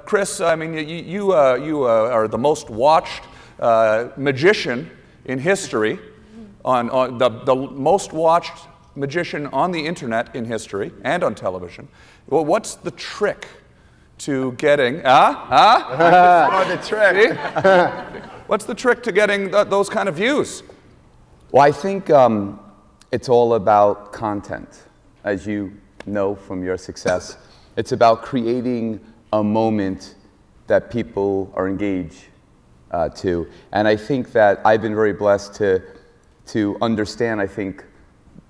Criss, I mean, you are the most watched magician in history, on the most watched magician on the internet in history and on television. Well, what's the trick to getting, the trick. What's the trick to getting those kind of views? Well, I think it's all about content. As you know from your success, it's about creating a moment that people are engaged to. And I think that I've been very blessed to understand, I think,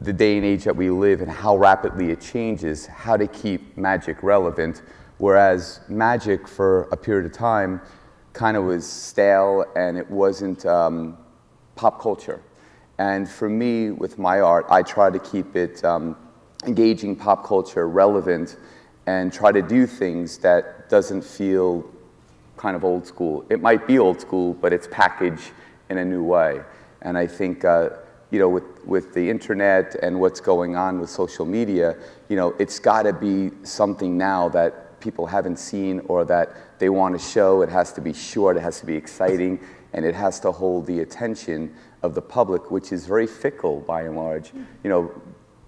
the day and age that we live and how rapidly it changes, how to keep magic relevant, whereas magic for a period of time kind of was stale and it wasn't pop culture. And for me, with my art, I try to keep it engaging pop culture, relevant, and try to do things that doesn't feel kind of old school. It might be old school, but it's packaged in a new way. And I think you know, with the internet and what's going on with social media, you know, it's got to be something now that people haven't seen or that they want to show. It has to be short, it has to be exciting, and it has to hold the attention of the public, which is very fickle by and large. You know,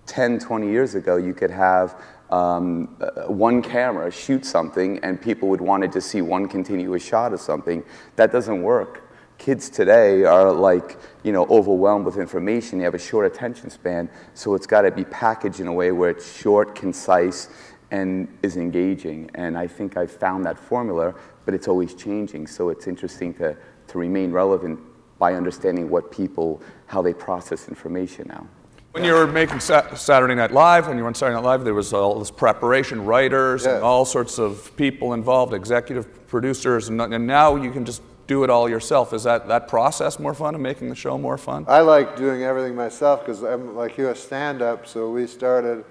10, 20 years ago, you could have one camera shoot something and people would want to just see one continuous shot of something. That doesn't work. Kids today are like, you know, overwhelmed with information. They have a short attention span, so it's got to be packaged in a way where it's short, concise, and is engaging. And I think I've found that formula, but it's always changing. So it's interesting to remain relevant by understanding what people, how they process information now. When you were making Saturday Night Live, when you were on Saturday Night Live, there was all this preparation, writers, and all sorts of people involved, executive producers, and now you can just do it all yourself. Is that process more fun and making the show more fun? I like doing everything myself because I'm like you, a stand-up, so we started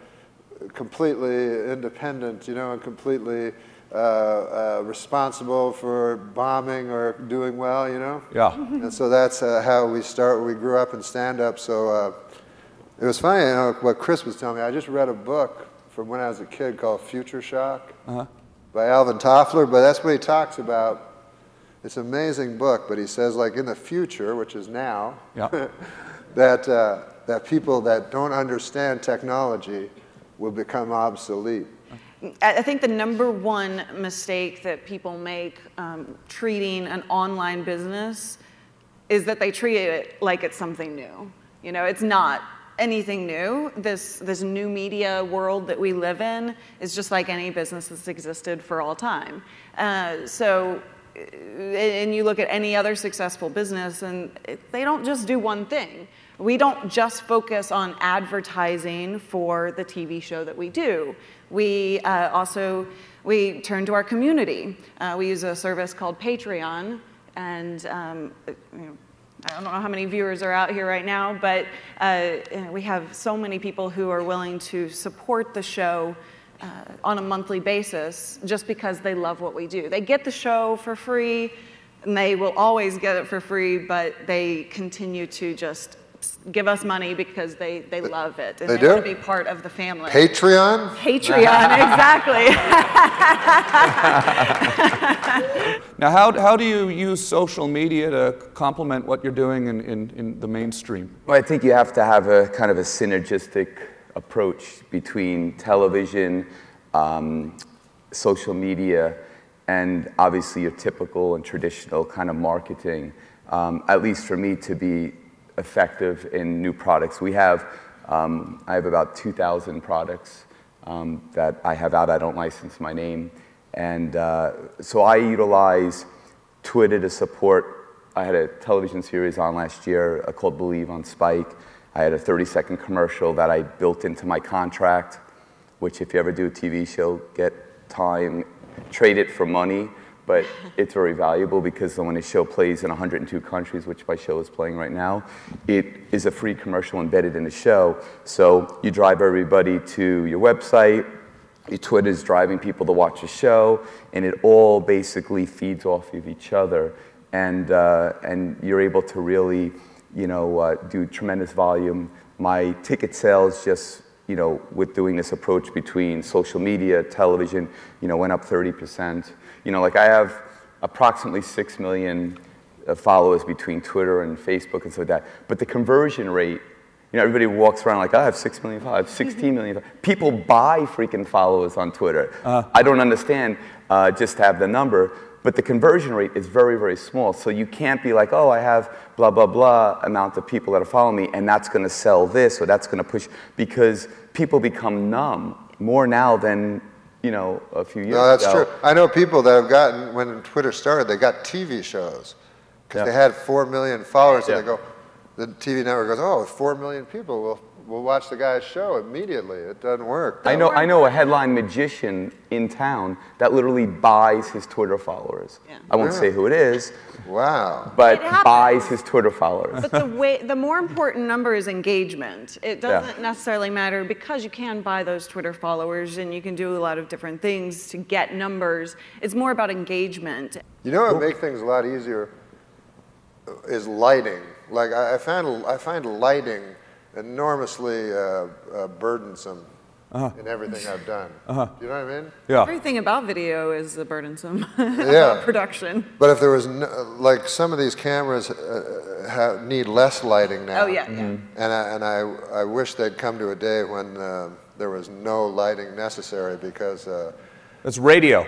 completely independent, you know, and completely responsible for bombing or doing well, you know? Yeah. And so that's how we start. We grew up in stand-up, so it was funny, you know, what Criss was telling me. I just read a book from when I was a kid called Future Shock by Alvin Toffler, but that's what he talks about. It's an amazing book, but he says, like, in the future, which is now, that people that don't understand technology will become obsolete. I think the #1 mistake that people make treating an online business is that they treat it like it's something new. You know, it's not anything new. This new media world that we live in is just like any business that's existed for all time. And you look at any other successful business, and they don't just do one thing. We don't just focus on advertising for the TV show that we do. We we turn to our community. We use a service called Patreon, and you know, I don't know how many viewers are out here right now, but we have so many people who are willing to support the show on a monthly basis just because they love what we do. They get the show for free, and they will always get it for free, but they continue to just give us money because they love it. And they want to be part of the family. Patreon? Patreon, exactly. Now, how do you use social media to complement what you're doing in the mainstream? Well, I think you have to have a kind of a synergistic approach between television, social media, and obviously your typical and traditional kind of marketing, at least for me to be effective in new products. We have, I have about 2,000 products that I have out. I don't license my name. And so I utilize Twitter to support. I had a television series on last year called Believe on Spike. I had a 30-second commercial that I built into my contract, which if you ever do a TV show, get time, trade it for money, but it's very valuable because when a show plays in 102 countries, which my show is playing right now, it is a free commercial embedded in the show. So you drive everybody to your website, your Twitter is driving people to watch the show, and it all basically feeds off of each other. And you're able to really, you know, do tremendous volume. My ticket sales just you know, with doing this approach between social media, television, you know, went up 30%. You know, like I have approximately 6 million followers between Twitter and Facebook and stuff like that. But the conversion rate, you know, everybody walks around like, I have 6 million followers, 16 million. People buy freaking followers on Twitter. I don't understand just to have the number, but the conversion rate is very, very small. So you can't be like, oh, I have blah, blah, blah amount of people that are following me, and that's going to sell this, or that's going to push, because people become numb more now than, you know, a few years ago. No, that's true. I know people that have gotten, when Twitter started, they got TV shows, because they had 4 million followers, and they go, the TV network goes, oh, 4 million people will watch the guy's show immediately. It doesn't work. I know a headline magician in town that literally buys his Twitter followers. Yeah. I won't say who it is. Wow. But buys his Twitter followers. But the more important number is engagement. It doesn't necessarily matter, because you can buy those Twitter followers and you can do a lot of different things to get numbers. It's more about engagement. You know what would make things a lot easier is lighting. Like I find lighting enormously burdensome in everything I've done. Do you know what I mean? Yeah. Everything about video is burdensome. Production. But if there was, like some of these cameras need less lighting now. Oh yeah. And I wish they'd come to a day when there was no lighting necessary, because It's radio.